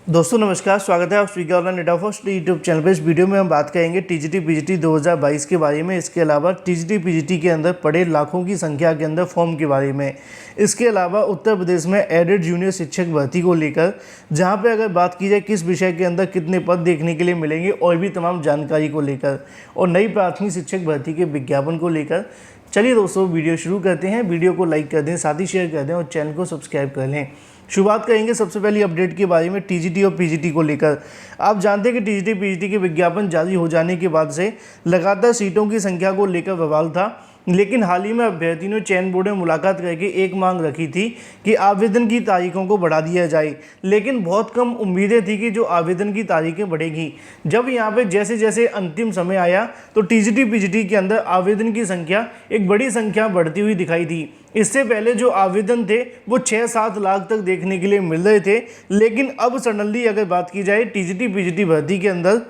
दोस्तों नमस्कार, स्वागत है आप सभी का online data first YouTube channel पर। इस वीडियो में हम बात करेंगे टीजीटी पीजीटी 2022 के बारे में। इसके अलावा टीजीटी पीजीटी के अंदर पड़े लाखों की संख्या के अंदर फॉर्म के बारे में। इसके अलावा उत्तर प्रदेश में एडेड जूनियर शिक्षक भर्ती को लेकर, जहां पे अगर बात की जाए किस विषय के अंदर कितने पद देखने के लिए मिलेंगे और भी तमाम जानकारी को लेकर, और नई प्राथमिक शिक्षक भर्ती के विज्ञापन को लेकर। चलिए दोस्तों वीडियो शुरू करते हैं। वीडियो को लाइक कर दें, साथ ही शेयर कर दें और चैनल को सब्सक्राइब कर लें। शुरुआत करेंगे सबसे पहली अपडेट के बारे में टीजीटी और पीजीटी को लेकर। आप जानते हैं कि टीजीटी पीजीटी के विज्ञापन जारी हो जाने के बाद से लगातार सीटों की संख्या को लेकर बवाल था, लेकिन हाल ही में अभ्यर्थियों ने चयन बोर्ड में मुलाकात करके एक मांग रखी थी कि आवेदन की तारीखों को बढ़ा दिया जाए, लेकिन बहुत कम उम्मीदें थी कि जो आवेदन की तारीखें बढ़ेगी। जब यहाँ पे जैसे जैसे अंतिम समय आया तो टीजीटी पीजीटी के अंदर आवेदन की संख्या एक बड़ी संख्या बढ़ती हुई दिखाई दी। इससे पहले जो आवेदन थे वो 6-7 लाख तक देखने के लिए मिल रहे थे, लेकिन अब सडनली अगर बात की जाए टीजीटी पीजीटी भर्ती के अंदर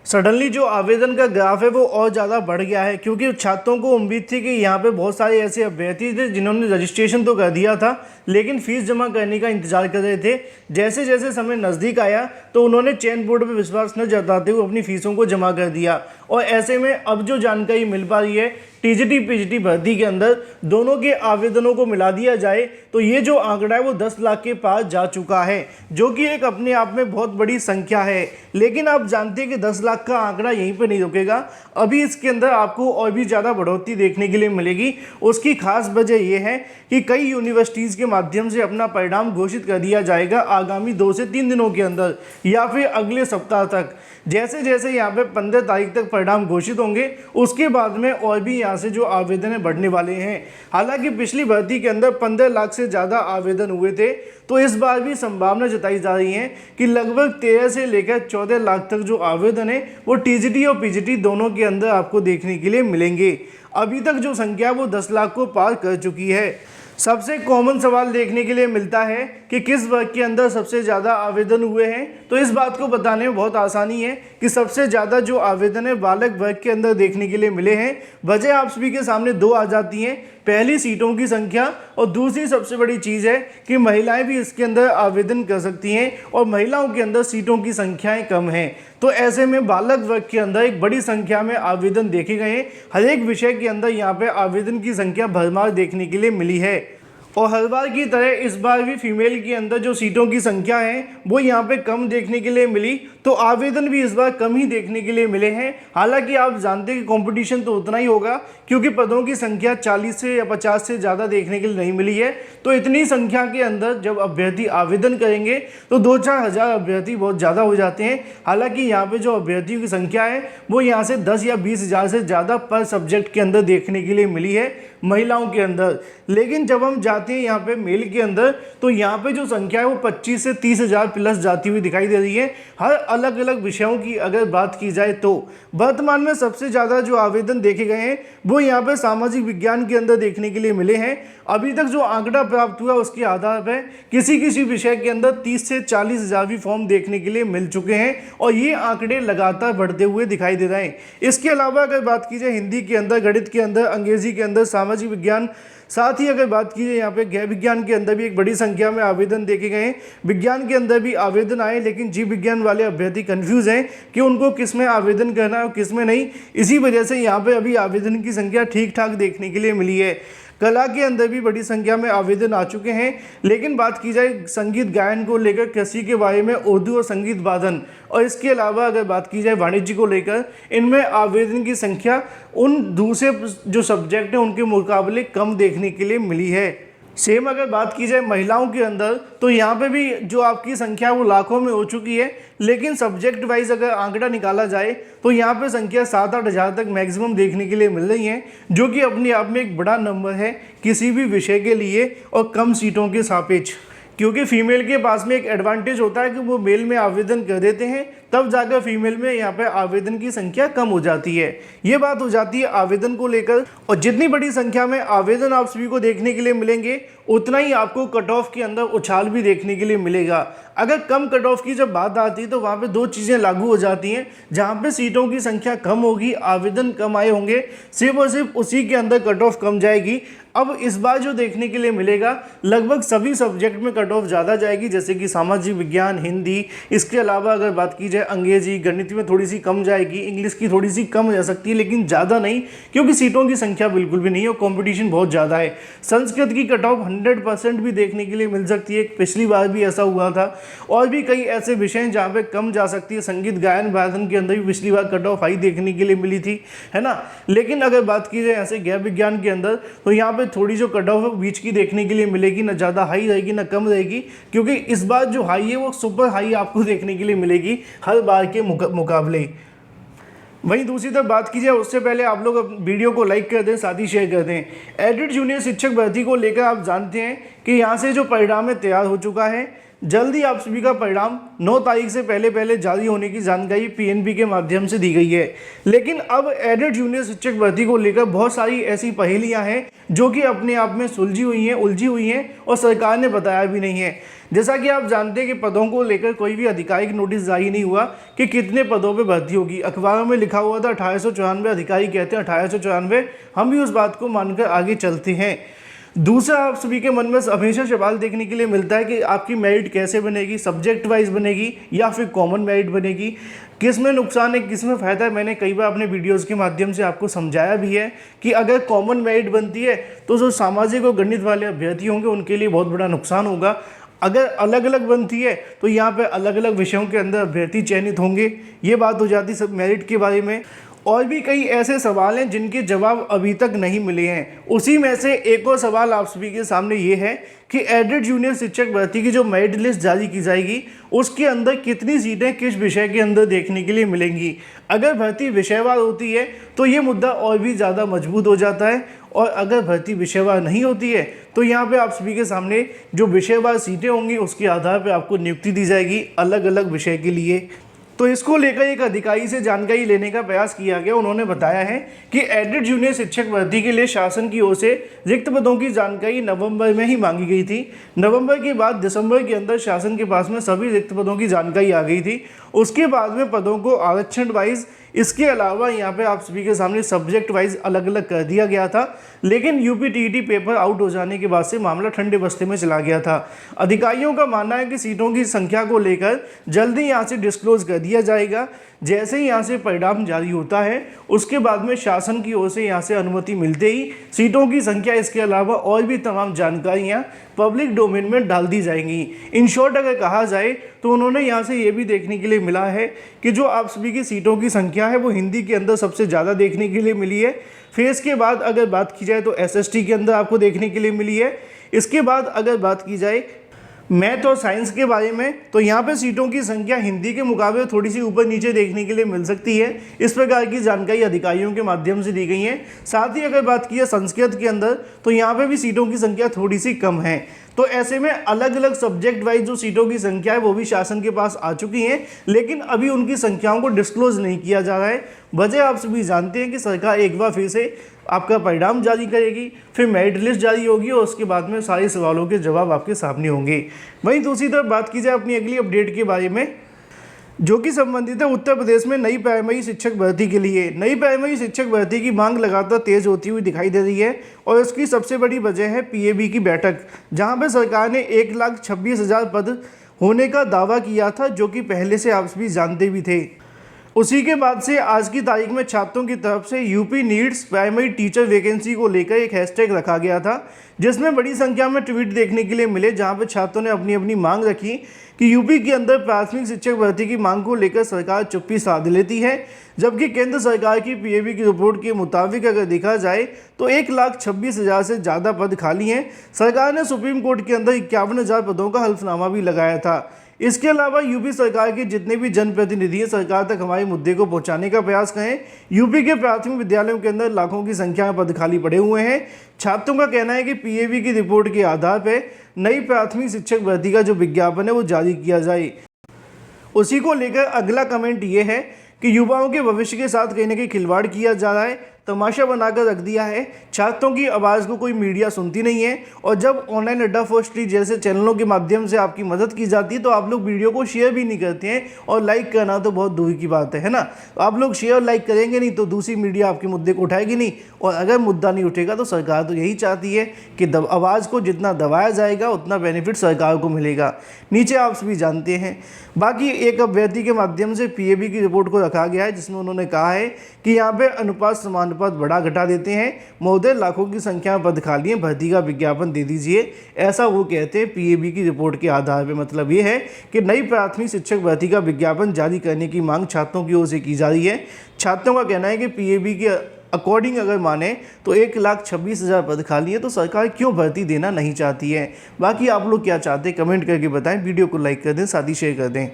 सडनली जो आवेदन का ग्राफ है वो और ज़्यादा बढ़ गया है, क्योंकि छात्रों को उम्मीद थी कि यहाँ पे बहुत सारे ऐसे अभ्यर्थी थे जिन्होंने रजिस्ट्रेशन तो कर दिया था लेकिन फीस जमा करने का इंतजार कर रहे थे। जैसे जैसे समय नज़दीक आया तो उन्होंने चयन बोर्ड पर विश्वास न जताते हुए अपनी फीसों को जमा कर दिया। और ऐसे में अब जो जानकारी मिल पा रही है टीजीटी पीजीटी भर्ती के अंदर दोनों के आवेदनों को मिला दिया जाए तो ये जो आंकड़ा है वो 10 लाख के पास जा चुका है, जो कि एक अपने आप में बहुत बड़ी संख्या है। लेकिन आप जानते हैं कि 10 लाख का आंकड़ा यहीं पे नहीं रुकेगा, अभी इसके अंदर आपको और भी ज़्यादा बढ़ोतरी देखने के लिए मिलेगी। उसकी खास वजह यह है कि कई यूनिवर्सिटीज़ के माध्यम से अपना परिणाम घोषित कर दिया जाएगा आगामी 2 से 3 दिनों के अंदर या फिर अगले सप्ताह तक। जैसे जैसे यहाँ पे 15 तारीख तक परिणाम घोषित होंगे उसके बाद में और भी यहाँ से जो आवेदन है बढ़ने वाले हैं। हालांकि पिछली भर्ती के अंदर 15 लाख से ज़्यादा आवेदन हुए थे, तो इस बार भी संभावना जताई जा रही है कि लगभग 13 से लेकर 14 लाख तक जो आवेदन है वो टीजीटी और पीजीटी दोनों के अंदर आपको देखने के लिए मिलेंगे। अभी तक जो संख्या वो 10 लाख को पार कर चुकी है। सबसे कॉमन सवाल देखने के लिए मिलता है कि किस वर्ग के अंदर सबसे ज़्यादा आवेदन हुए हैं, तो इस बात को बताने में बहुत आसानी है कि सबसे ज़्यादा जो आवेदन है बालक वर्ग के अंदर देखने के लिए मिले हैं। वजह आप सभी के सामने 2 आ जाती हैं, पहली सीटों की संख्या और दूसरी सबसे बड़ी चीज़ है कि महिलाएं भी इसके अंदर आवेदन कर सकती हैं और महिलाओं के अंदर सीटों की संख्याएं कम हैं। तो ऐसे में बालक वर्ग के अंदर एक बड़ी संख्या में आवेदन देखे गए हैं। हर एक विषय के अंदर यहाँ पे आवेदन की संख्या भरमार देखने के लिए मिली है। और हर बार की तरह इस बार भी फीमेल के अंदर जो सीटों की संख्या है वो यहाँ पे कम देखने के लिए मिली, तो आवेदन भी इस बार कम ही देखने के लिए मिले हैं। हालांकि आप जानते हैं कि कंपटीशन तो उतना ही होगा, क्योंकि पदों की संख्या 40 से या 50 से ज़्यादा देखने के लिए नहीं मिली है। तो इतनी संख्या के अंदर जब अभ्यर्थी आवेदन करेंगे तो 2-4 हज़ार अभ्यर्थी बहुत ज़्यादा हो जाते हैं। हालाँकि यहाँ पर जो अभ्यर्थियों की संख्या है वो यहाँ से 10 या 20 हज़ार से ज़्यादा पर सब्जेक्ट के अंदर देखने के लिए मिली है महिलाओं के अंदर। लेकिन जब हम जाते हैं यहाँ पे मेल के अंदर तो यहाँ पे जो संख्या है वो 25 से 30 हज़ार प्लस जाती हुई दिखाई दे रही है हर अलग अलग विषयों की अगर बात की जाए तो। वर्तमान में सबसे ज़्यादा जो आवेदन देखे गए हैं वो यहाँ पे सामाजिक विज्ञान के अंदर देखने के लिए मिले हैं। अभी तक जो आंकड़ा प्राप्त हुआ उसके आधार पर किसी किसी विषय के अंदर 30 से 40 हज़ार भी फॉर्म देखने के लिए मिल चुके हैं और ये आंकड़े लगातार बढ़ते हुए दिखाई दे रहे हैं। इसके अलावा अगर बात की जाए हिंदी के अंदर, गणित के अंदर, अंग्रेजी के अंदर, सामाजिक विज्ञान, साथ ही अगर बात की जाए यहाँ पे गैर विज्ञान के अंदर भी एक बड़ी संख्या में आवेदन देखे गए हैं। विज्ञान के अंदर भी आवेदन आए, लेकिन जीव विज्ञान वाले अभ्यर्थी कंफ्यूज हैं कि उनको किस में आवेदन करना है और किस में नहीं। इसी वजह से यहाँ पे अभी आवेदन की संख्या ठीक ठाक देखने के लिए मिली है। कला के अंदर भी बड़ी संख्या में आवेदन आ चुके हैं। लेकिन बात की जाए संगीत गायन को लेकर, कृषि के बारे में, उर्दू और संगीत वादन, और इसके अलावा अगर बात की जाए वाणिज्य को लेकर, इनमें आवेदन की संख्या उन दूसरे जो सब्जेक्ट हैं उनके मुकाबले कम देखने के लिए मिली है। सेम अगर बात की जाए महिलाओं के अंदर तो यहाँ पे भी जो आपकी संख्या वो लाखों में हो चुकी है, लेकिन सब्जेक्ट वाइज अगर आंकड़ा निकाला जाए तो यहाँ पे संख्या 7-8 हज़ार तक मैक्सिमम देखने के लिए मिल रही है, जो कि अपने आप में एक बड़ा नंबर है किसी भी विषय के लिए और कम सीटों के सापेक्ष। क्योंकि फीमेल के पास में एक एडवांटेज होता है कि वो मेल में आवेदन कर देते हैं तब जाकर फीमेल में यहाँ पे आवेदन की संख्या कम हो जाती है। ये बात हो जाती है आवेदन को लेकर। और जितनी बड़ी संख्या में आवेदन आप सभी को देखने के लिए मिलेंगे, उतना ही आपको कट ऑफ के अंदर उछाल भी देखने के लिए मिलेगा। अगर कम कट ऑफ की जब बात आती है तो वहाँ पे दो चीज़ें लागू हो जाती हैं। जहाँ पे सीटों की संख्या कम होगी, आवेदन कम आए होंगे, सिर्फ और सिर्फ उसी के अंदर कट ऑफ कम जाएगी। अब इस बार जो देखने के लिए मिलेगा, लगभग सभी सब्जेक्ट में कट ऑफ ज़्यादा जाएगी, जैसे कि सामाजिक विज्ञान, हिंदी। इसके अलावा अगर बात की जाए अंग्रेजी, गणित में थोड़ी सी कम जाएगी, इंग्लिश की थोड़ी सी कम जा सकती है, लेकिन ज़्यादा नहीं, क्योंकि सीटों की संख्या बिल्कुल भी नहीं है और कॉम्पिटिशन बहुत ज़्यादा है। संस्कृत की कट ऑफ 100% भी देखने के लिए मिल सकती है, पिछली बार भी ऐसा हुआ था। और भी कई ऐसे विषय हैं जहाँ पे कम जा सकती है। संगीत, गायन, वादन के अंदर भी पिछली बार कट ऑफ हाई देखने के लिए मिली थी, है ना। लेकिन अगर बात की जाए ऐसे गैर विज्ञान के अंदर, तो यहाँ पे थोड़ी जो कट ऑफ है बीच की देखने के लिए मिलेगी, ना ज़्यादा हाई रहेगी ना कम रहेगी, क्योंकि इस बार जो हाई है वो सुपर हाई आपको देखने के लिए मिलेगी हर बार के मुकाबले। वहीं दूसरी तरफ बात की जाए, उससे पहले आप लोग वीडियो को लाइक कर दें, साथ ही शेयर कर दें। एडेड जूनियर शिक्षक भर्ती को लेकर आप जानते हैं कि यहाँ से जो परिणाम है तैयार हो चुका है। जल्दी आप सभी का परिणाम 9 तारीख से पहले जारी होने की जानकारी पीएनबी के माध्यम से दी गई है। लेकिन अब एडेड जूनियर शिक्षक भर्ती को लेकर बहुत सारी ऐसी पहेलियां हैं जो कि अपने आप में सुलझी हुई हैं, उलझी हुई हैं और सरकार ने बताया भी नहीं है। जैसा कि आप जानते हैं कि पदों को लेकर कोई भी आधिकारिक नोटिस जारी नहीं हुआ कि कितने पदों पर भर्ती होगी। अखबारों में लिखा हुआ था 1894, अधिकारी कहते हैं 1894। हम भी उस बात को मानकर आगे चलते हैं। दूसरा, आप सभी के मन में हमेशा सवाल देखने के लिए मिलता है कि आपकी मेरिट कैसे बनेगी, सब्जेक्ट वाइज बनेगी या फिर कॉमन मेरिट बनेगी, किस में नुकसान है किस में फ़ायदा है। मैंने कई बार अपने वीडियोस के माध्यम से आपको समझाया भी है कि अगर कॉमन मेरिट बनती है तो जो सामाजिक और गणित वाले अभ्यर्थी होंगे उनके लिए बहुत बड़ा नुकसान होगा। अगर अलग अलग बनती है तो यहाँ पे अलग अलग विषयों के अंदर अभ्यर्थी चयनित होंगे। ये बात हो जाती सब मेरिट के बारे में। और भी कई ऐसे सवाल हैं जिनके जवाब अभी तक नहीं मिले हैं। उसी में से एक और सवाल आप सभी के सामने ये है कि एडेड जूनियर शिक्षक भर्ती की जो मेरिट लिस्ट जारी की जाएगी उसके अंदर कितनी सीटें किस विषय के अंदर देखने के लिए मिलेंगी। अगर भर्ती विषयवार होती है तो ये मुद्दा और भी ज़्यादा मजबूत हो जाता है, और अगर भर्ती विषयवार नहीं होती है तो यहाँ पे आप सभी के सामने जो विषयवार सीटें होंगी उसके आधार पर आपको नियुक्ति दी जाएगी अलग अलग विषय के लिए। तो इसको लेकर एक अधिकारी से जानकारी लेने का प्रयास किया गया। उन्होंने बताया है कि एडेड जूनियर शिक्षक भर्ती के लिए शासन की ओर से रिक्त पदों की जानकारी नवंबर में ही मांगी गई थी। नवंबर के बाद दिसंबर के अंदर शासन के पास में सभी रिक्त पदों की जानकारी आ गई थी। उसके बाद में पदों को आरक्षण वाइज, इसके अलावा यहाँ पे आप सभी के सामने सब्जेक्ट वाइज अलग अलग कर दिया गया था। लेकिन यूपीटीईटी पेपर आउट हो जाने के बाद से मामला ठंडे बस्ते में चला गया था। अधिकारियों का मानना है कि सीटों की संख्या को लेकर जल्दी यहाँ से डिस्क्लोज कर दिया जाएगा। जैसे ही यहाँ से परिणाम जारी होता है उसके बाद में शासन की ओर से यहाँ से अनुमति मिलते ही सीटों की संख्या, इसके अलावा और भी तमाम जानकारियाँ पब्लिक डोमेन में डाल दी जाएंगी। इन शॉर्ट अगर कहा जाए तो उन्होंने यहाँ से ये भी देखने के लिए मिला है कि जो आप सभी की सीटों की संख्या है वो हिंदी के अंदर सबसे ज़्यादा देखने के लिए मिली है। फिर इसके बाद अगर बात की जाए तो एसएसटी के अंदर आपको देखने के लिए मिली है। इसके बाद अगर बात की जाए मैथ और साइंस के बारे में तो यहाँ पे सीटों की संख्या हिंदी के मुकाबले थोड़ी सी ऊपर नीचे देखने के लिए मिल सकती है। इस प्रकार की जानकारी अधिकारियों के माध्यम से दी गई है। साथ ही अगर बात की जाए संस्कृत के अंदर तो यहाँ पे भी सीटों की संख्या थोड़ी सी कम है। तो ऐसे में अलग अलग सब्जेक्ट वाइज जो सीटों की संख्या है वो भी शासन के पास आ चुकी हैं, लेकिन अभी उनकी संख्याओं को डिस्क्लोज नहीं किया जा रहा है। वजह आप सभी जानते हैं कि सरकार एक बार फिर से आपका परिणाम जारी करेगी, फिर मेरिट लिस्ट जारी होगी और उसके बाद में सारे सवालों के जवाब आपके सामने होंगे। वहीं दूसरी तरफ बात की जाए अपनी अगली अपडेट के बारे में, जो कि संबंधित है उत्तर प्रदेश में नई प्राइमरी शिक्षक भर्ती के लिए। नई प्राइमरी शिक्षक भर्ती की मांग लगातार तेज होती हुई दिखाई दे रही है और इसकी सबसे बड़ी वजह है पीएबी की बैठक, जहां पर सरकार ने 1,26,000 पद होने का दावा किया था, जो कि पहले से आप सभी जानते भी थे। उसी के बाद से आज की तारीख में छात्रों की तरफ से UP needs primary teacher vacancy को लेकर एक हैशटैग रखा गया था, जिसमें बड़ी संख्या में ट्वीट देखने के लिए मिले, जहां पर छात्रों ने अपनी अपनी मांग रखी कि यूपी के अंदर प्राथमिक शिक्षक भर्ती की मांग को लेकर सरकार चुप्पी साध लेती है, जबकि केंद्र सरकार की पीएबी की रिपोर्ट के मुताबिक अगर देखा जाए तो 1,26,000 से ज़्यादा पद खाली हैं। सरकार ने सुप्रीम कोर्ट के अंदर 51,000 पदों का हल्फनामा भी लगाया था। इसके अलावा यूपी सरकार के जितने भी जनप्रतिनिधि सरकार तक हमारे मुद्दे को पहुंचाने का प्रयास करें। यूपी के प्राथमिक विद्यालयों के अंदर लाखों की संख्या में पद खाली पड़े हुए हैं। छात्रों का कहना है कि पीएबी की रिपोर्ट के आधार पर नई प्राथमिक शिक्षक भर्ती का जो विज्ञापन है वो जारी किया जाए। उसी को लेकर अगला कमेंट ये है कि युवाओं के भविष्य के साथ कहीं ना कहीं खिलवाड़ किया जा रहा है, तमाशा बनाकर रख दिया है। छात्रों की आवाज़ को कोई मीडिया सुनती नहीं है, और जब ऑनलाइन अड्डा फर्स्टली जैसे चैनलों के माध्यम से आपकी मदद की जाती है तो आप लोग वीडियो को शेयर भी नहीं करते हैं, और लाइक करना तो बहुत दूर की बात है ना। आप लोग शेयर लाइक करेंगे नहीं तो दूसरी मीडिया आपके मुद्दे को उठाएगी नहीं, और अगर मुद्दा नहीं उठेगा तो सरकार तो यही चाहती है कि आवाज़ को जितना दबाया जाएगा उतना बेनिफिट सरकार को मिलेगा। नीचे आप सभी जानते हैं। बाकी एक अभ्यर्थी के माध्यम से पीएबी की रिपोर्ट को रखा गया है, जिसमें उन्होंने कहा है कि यहाँ पे अनुपात समानुपात बढ़ा घटा देते हैं। महोदय, लाखों की संख्या में पद खाली हैं, भर्ती का विज्ञापन दे दीजिए, ऐसा वो कहते हैं पीएबी की रिपोर्ट के आधार पर। मतलब ये है कि नई प्राथमिक शिक्षक भर्ती का विज्ञापन जारी करने की मांग छात्रों की ओर से की जा रही है। छात्रों का कहना है कि पीएबी के अकॉर्डिंग अगर माने तो 1,26,000 पद खाली है, तो सरकार क्यों भर्ती देना नहीं चाहती है। बाकी आप लोग क्या चाहते हैं कमेंट करके बताएं, वीडियो को लाइक कर दें, साथ ही शेयर कर दें।